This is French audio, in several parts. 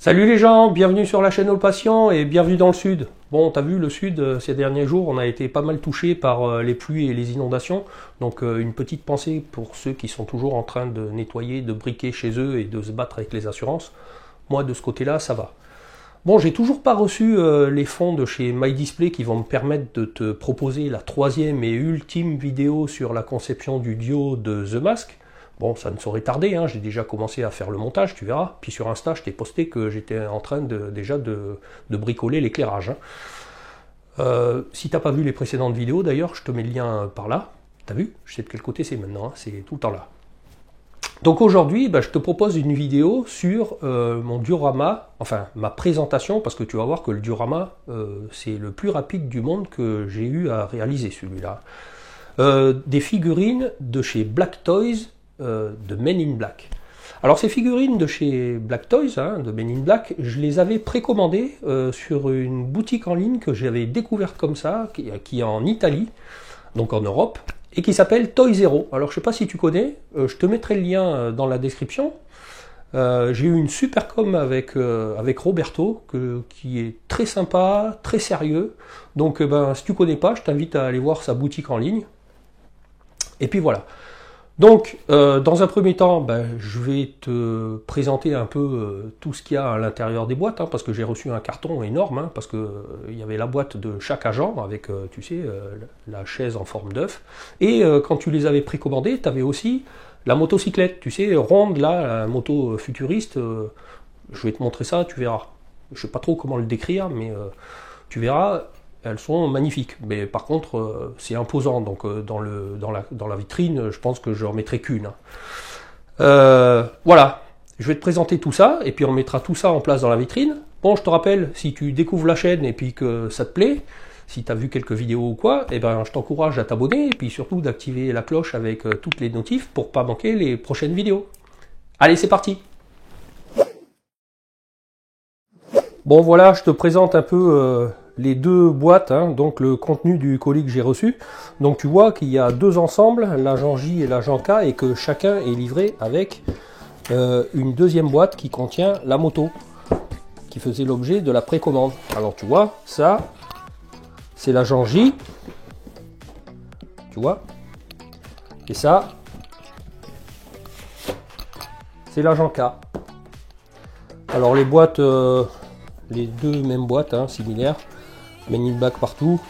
Salut les gens, bienvenue sur la chaîne All Patient et bienvenue dans le Sud. Bon, t'as vu, le Sud, ces derniers jours, on a été pas mal touché par les pluies et les inondations. Donc une petite pensée pour ceux qui sont toujours en train de nettoyer, de briquer chez eux et de se battre avec les assurances. Moi, de ce côté-là, ça va. Bon, j'ai toujours pas reçu les fonds de chez MyDisplay qui vont me permettre de te proposer la troisième et ultime vidéo sur la conception du Duo de The Mask. Bon, ça ne saurait tarder, hein. J'ai déjà commencé à faire le montage, tu verras. Puis sur Insta, je t'ai posté que j'étais en train déjà de bricoler l'éclairage. Si t'as pas vu les précédentes vidéos, d'ailleurs, je te mets le lien par là. T'as vu? Je sais de quel côté c'est maintenant, hein. C'est tout le temps là. Donc aujourd'hui, je te propose une vidéo sur mon diorama, enfin ma présentation, parce que tu vas voir que le diorama, c'est le plus rapide du monde que j'ai eu à réaliser, celui-là. Des figurines de chez Black Toys, de Men in Black. Alors ces figurines de chez Black Toys, hein, de Men in Black, je les avais précommandées sur une boutique en ligne que j'avais découverte comme ça, qui est en Italie, donc en Europe, et qui s'appelle Toy Zero. Alors je sais pas si tu connais, je te mettrai le lien dans la description. J'ai eu une super com avec Roberto, qui est très sympa, très sérieux. Donc si tu connais pas, je t'invite à aller voir sa boutique en ligne. Et puis voilà. Donc, dans un premier temps, je vais te présenter un peu tout ce qu'il y a à l'intérieur des boîtes, hein, parce que j'ai reçu un carton énorme, hein, parce que il y avait la boîte de chaque agent avec, tu sais, la chaise en forme d'œuf. Et quand tu les avais précommandés, tu avais aussi la motocyclette, tu sais, ronde, là, la moto futuriste. Je vais te montrer ça, tu verras. Je sais pas trop comment le décrire, mais tu verras. Elles sont magnifiques, mais par contre c'est imposant, donc dans la vitrine, je pense que je n'en mettrai qu'une. Voilà, je vais te présenter tout ça, et puis on mettra tout ça en place dans la vitrine. Bon, je te rappelle, si tu découvres la chaîne et puis que ça te plaît, si tu as vu quelques vidéos ou quoi, je t'encourage à t'abonner, et puis surtout d'activer la cloche avec toutes les notifs pour pas manquer les prochaines vidéos. Allez, c'est parti! Bon voilà, je te présente un peu les deux boîtes, hein, donc le contenu du colis que j'ai reçu. Donc tu vois qu'il y a deux ensembles, l'agent J et l'agent K, et que chacun est livré avec une deuxième boîte qui contient la moto, qui faisait l'objet de la précommande. Alors tu vois, ça, c'est l'agent J, tu vois, et ça, c'est l'agent K. Alors les boîtes... les deux mêmes boîtes, hein, similaires, Men in Black partout,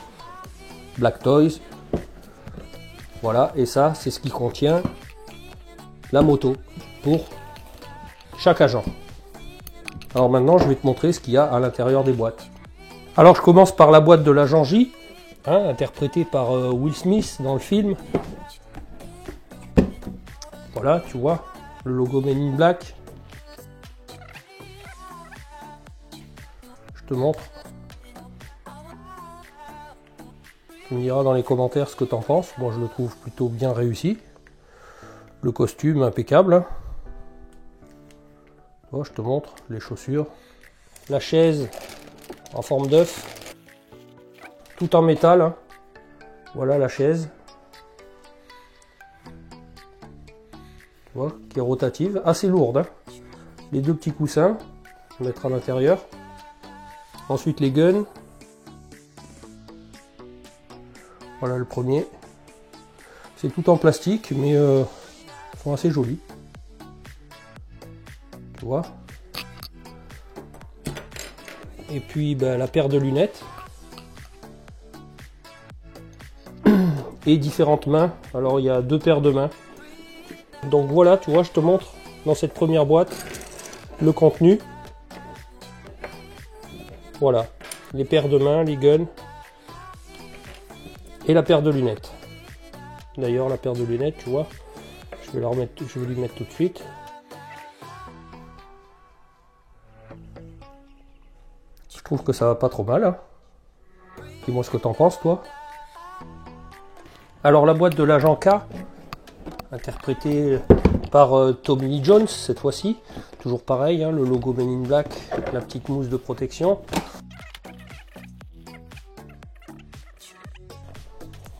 Black Toys, voilà, et ça c'est ce qui contient la moto pour chaque agent. Alors maintenant je vais te montrer ce qu'il y a à l'intérieur des boîtes. Alors je commence par la boîte de l'agent J, hein, interprété par Will Smith dans le film. Voilà, tu vois, le logo Men in Black. Te montre. Tu me diras dans les commentaires ce que tu en penses. Moi je le trouve plutôt bien réussi. Le costume impeccable. Bon, je te montre les chaussures. La chaise en forme d'œuf. Tout en métal. Hein. Voilà la chaise. Tu vois, qui est rotative. Assez lourde. Hein. Les deux petits coussins à mettre à l'intérieur. Ensuite les guns. Voilà le premier. C'est tout en plastique, mais ils sont assez jolis. Tu vois. Et puis la paire de lunettes. Et différentes mains. Alors il y a deux paires de mains. Donc voilà, tu vois, je te montre dans cette première boîte le contenu. Voilà, les paires de mains, les guns et la paire de lunettes. D'ailleurs, la paire de lunettes, tu vois, je vais lui mettre tout de suite. Je trouve que ça va pas trop mal. Hein. Dis-moi ce que t'en penses, toi. Alors la boîte de l'agent K, interprétée par Tommy Lee Jones cette fois-ci. Toujours pareil, hein, le logo Men in Black, la petite mousse de protection.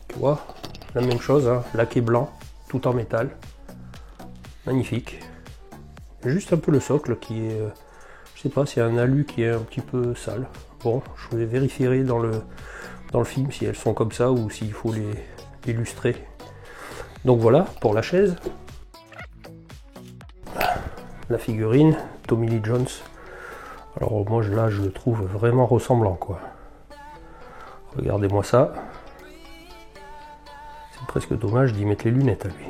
Tu vois, la même chose, hein, laqué blanc, tout en métal. Magnifique. Juste un peu le socle qui est Je sais pas, c'est un alu qui est un petit peu sale. Bon, je vais vérifier dans le film si elles sont comme ça ou s'il faut les illustrer. Donc voilà pour la chaise. La figurine, Tommy Lee Jones. Alors moi là je le trouve vraiment ressemblant quoi. Regardez-moi ça. C'est presque dommage d'y mettre les lunettes à lui.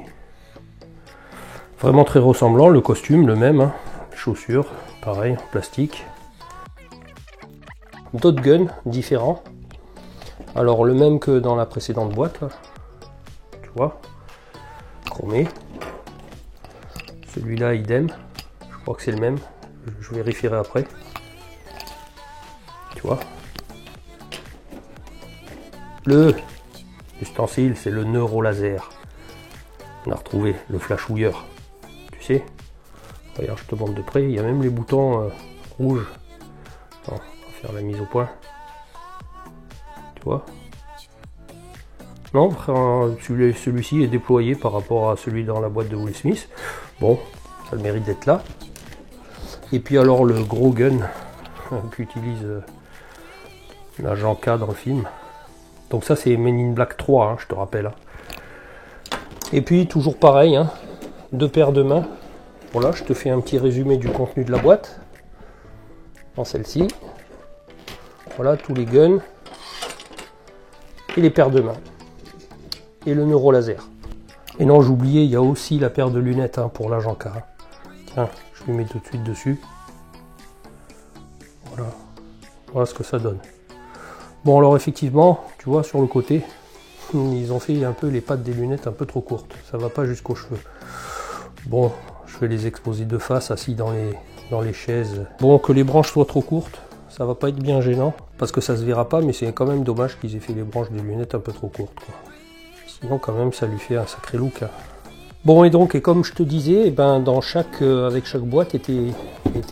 Vraiment très ressemblant, le costume le même, hein. Les chaussures, pareil, en plastique. D'autres guns différents. Alors le même que dans la précédente boîte, là. Tu vois, chromé. Celui-là idem, je crois que c'est le même, je vérifierai après. Tu vois. Le ustensile, c'est le neurolaser. On a retrouvé le flashouilleur. Tu sais. Regarde, je te montre de près, il y a même les boutons rouges. Attends, on va faire la mise au point. Tu vois. Non, celui-ci est déployé par rapport à celui dans la boîte de Will Smith. Bon, ça a le mérite d'être là. Et puis alors le gros gun qu'utilise l'agent K dans le film. Donc ça c'est Men in Black 3, hein, je te rappelle. Hein. Et puis toujours pareil, hein, 2 paires de mains. Voilà, je te fais un petit résumé du contenu de la boîte. Dans celle-ci. Voilà tous les guns. Et les paires de mains. Et le neurolaser. Et non, j'oubliais, il y a aussi la paire de lunettes hein, pour l'agent K. Tiens, je lui mets tout de suite dessus. Voilà. Voilà ce que ça donne. Bon, alors effectivement, tu vois, sur le côté, ils ont fait un peu les pattes des lunettes un peu trop courtes. Ça va pas jusqu'aux cheveux. Bon, je vais les exposer de face, assis dans les chaises. Bon, que les branches soient trop courtes, ça va pas être bien gênant, parce que ça se verra pas, mais c'est quand même dommage qu'ils aient fait les branches des lunettes un peu trop courtes, quoi. Sinon quand même ça lui fait un sacré look. Hein. Bon et donc et comme je te disais, eh ben, avec chaque boîte était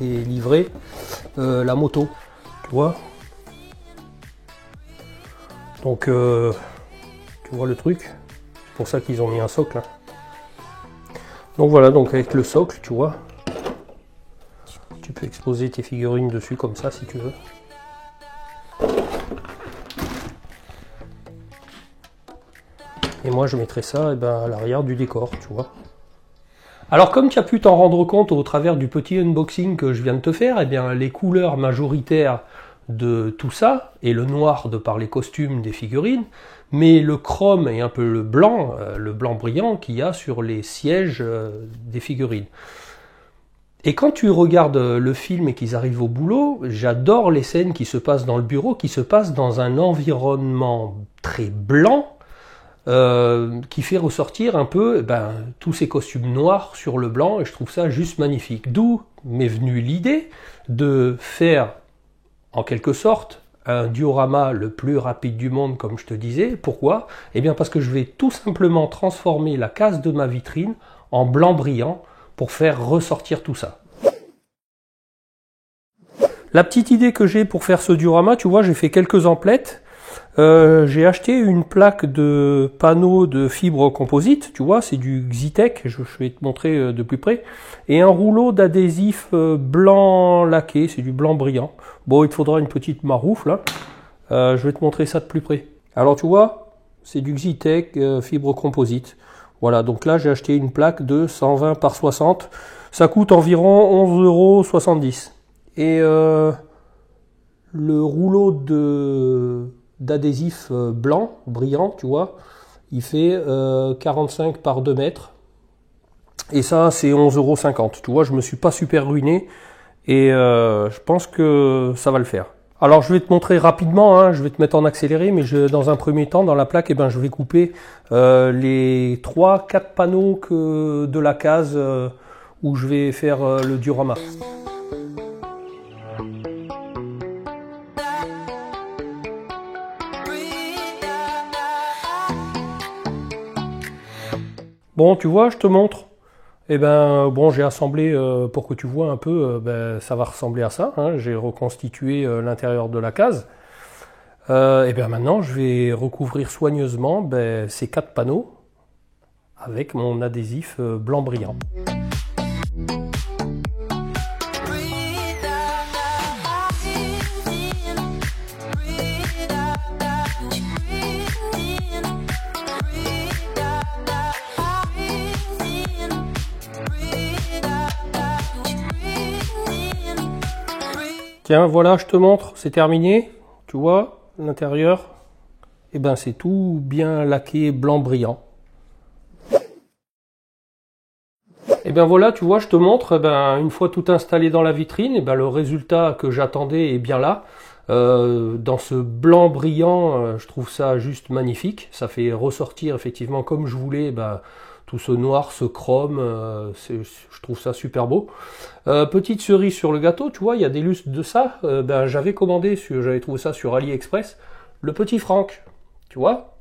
livrée la moto. Tu vois. Donc tu vois le truc. C'est pour ça qu'ils ont mis un socle. Hein. Donc voilà, donc avec le socle, tu vois. Tu peux exposer tes figurines dessus comme ça si tu veux. Et moi je mettrai ça eh ben, à l'arrière du décor, tu vois. Alors comme tu as pu t'en rendre compte au travers du petit unboxing que je viens de te faire, eh bien, les couleurs majoritaires de tout ça, et le noir de par les costumes des figurines, mais le chrome et un peu le blanc brillant qu'il y a sur les sièges des figurines. Et quand tu regardes le film et qu'ils arrivent au boulot, j'adore les scènes qui se passent dans le bureau, qui se passent dans un environnement très blanc, qui fait ressortir un peu tous ces costumes noirs sur le blanc, et je trouve ça juste magnifique. D'où m'est venue l'idée de faire, en quelque sorte, un diorama le plus rapide du monde, comme je te disais. Pourquoi? Eh bien parce que je vais tout simplement transformer la case de ma vitrine en blanc brillant pour faire ressortir tout ça. La petite idée que j'ai pour faire ce diorama, tu vois, j'ai fait quelques emplettes. J'ai acheté une plaque de panneaux de fibre composite, tu vois, c'est du Xitech, je vais te montrer de plus près, et un rouleau d'adhésif blanc laqué, c'est du blanc brillant. Bon, il te faudra une petite maroufle, là. Je vais te montrer ça de plus près. Alors tu vois, c'est du Xitech fibre composite. Voilà, donc là j'ai acheté une plaque de 120 par 60, ça coûte environ 11,70 €. Et le rouleau d'adhésif blanc, brillant, tu vois, il fait 45 par 2 mètres. Et ça, c'est 11,50 €. Tu vois, je me suis pas super ruiné. Et je pense que ça va le faire. Alors, je vais te montrer rapidement, hein, je vais te mettre en accéléré, mais dans un premier temps, dans la plaque, eh ben, je vais couper les 3-4 panneaux de la case où je vais faire le diorama. Bon, tu vois, je te montre. Eh ben, bon, j'ai assemblé pour que tu vois un peu, ça va ressembler à ça. Hein, j'ai reconstitué l'intérieur de la case. Et bien maintenant, je vais recouvrir soigneusement ces 4 panneaux avec mon adhésif blanc brillant. Tiens, voilà, je te montre, c'est terminé. Tu vois, l'intérieur, eh ben, c'est tout bien laqué blanc brillant. Et ben voilà, tu vois, je te montre, eh ben, une fois tout installé dans la vitrine, eh ben, le résultat que j'attendais est bien là. Dans ce blanc brillant, je trouve ça juste magnifique. Ça fait ressortir effectivement comme je voulais, ben, tout ce noir, ce chrome, je trouve ça super beau. Petite cerise sur le gâteau, tu vois, il y a des lustres de ça. Ben, j'avais j'avais trouvé ça sur AliExpress, le petit Franck, tu vois.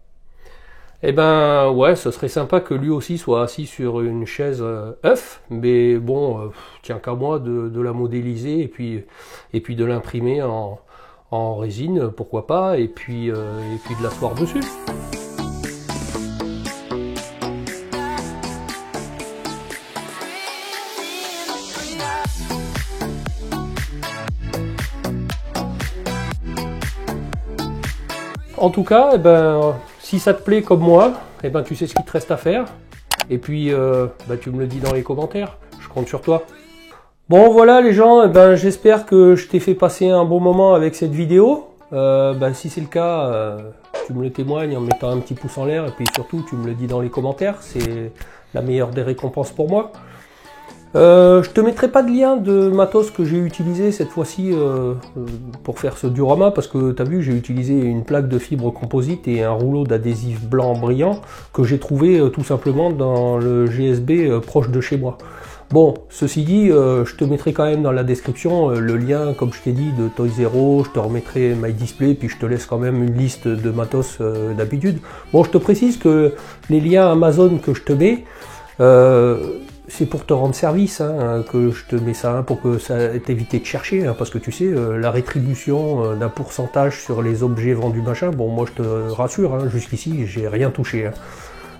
Eh ben ouais, ce serait sympa que lui aussi soit assis sur une chaise œuf, mais bon, tiens qu'à moi de la modéliser et puis de l'imprimer en résine, pourquoi pas, et puis de l'asseoir dessus. En tout cas, eh ben, si ça te plaît comme moi, eh ben, tu sais ce qu'il te reste à faire. Et puis, ben, tu me le dis dans les commentaires. Je compte sur toi. Bon, voilà les gens, eh ben, j'espère que je t'ai fait passer un bon moment avec cette vidéo. Ben, si c'est le cas, tu me le témoignes en mettant un petit pouce en l'air. Et puis surtout, tu me le dis dans les commentaires. C'est la meilleure des récompenses pour moi. Je te mettrai pas de lien de matos que j'ai utilisé cette fois-ci pour faire ce diorama parce que tu as vu, j'ai utilisé une plaque de fibre composite et un rouleau d'adhésif blanc brillant que j'ai trouvé tout simplement dans le GSB proche de chez moi. Bon, ceci dit, je te mettrai quand même dans la description le lien, comme je t'ai dit, de Toy Zero, je te remettrai My Display, puis je te laisse quand même une liste de matos d'habitude. Bon, je te précise que les liens Amazon que je te mets, c'est pour te rendre service que je te mets ça, pour que ça t'évite de chercher, parce que tu sais, la rétribution d'un pourcentage sur les objets vendus machin, bon moi je te rassure, jusqu'ici j'ai rien touché.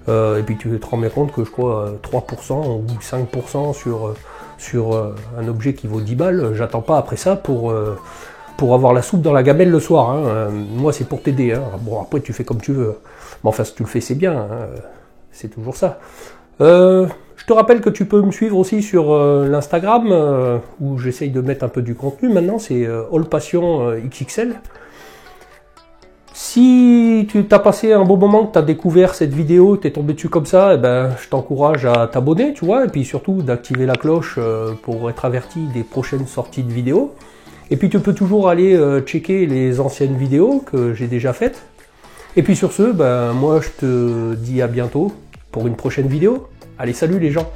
Et puis tu te rends bien compte que je crois 3% ou 5% sur un objet qui vaut 10 balles, j'attends pas après ça pour avoir la soupe dans la gamelle le soir. Moi c'est pour t'aider. Bon après tu fais comme tu veux, mais enfin si tu le fais c'est bien, c'est toujours ça. Je te rappelle que tu peux me suivre aussi sur l'Instagram où j'essaye de mettre un peu du contenu maintenant, c'est AllPassion XXL. Si tu t'as passé un bon moment, que tu as découvert cette vidéo, tu es tombé dessus comme ça, eh ben, je t'encourage à t'abonner, tu vois, et puis surtout d'activer la cloche pour être averti des prochaines sorties de vidéos. Et puis tu peux toujours aller checker les anciennes vidéos que j'ai déjà faites. Et puis sur ce, ben, moi je te dis à bientôt pour une prochaine vidéo. Allez, salut les gens!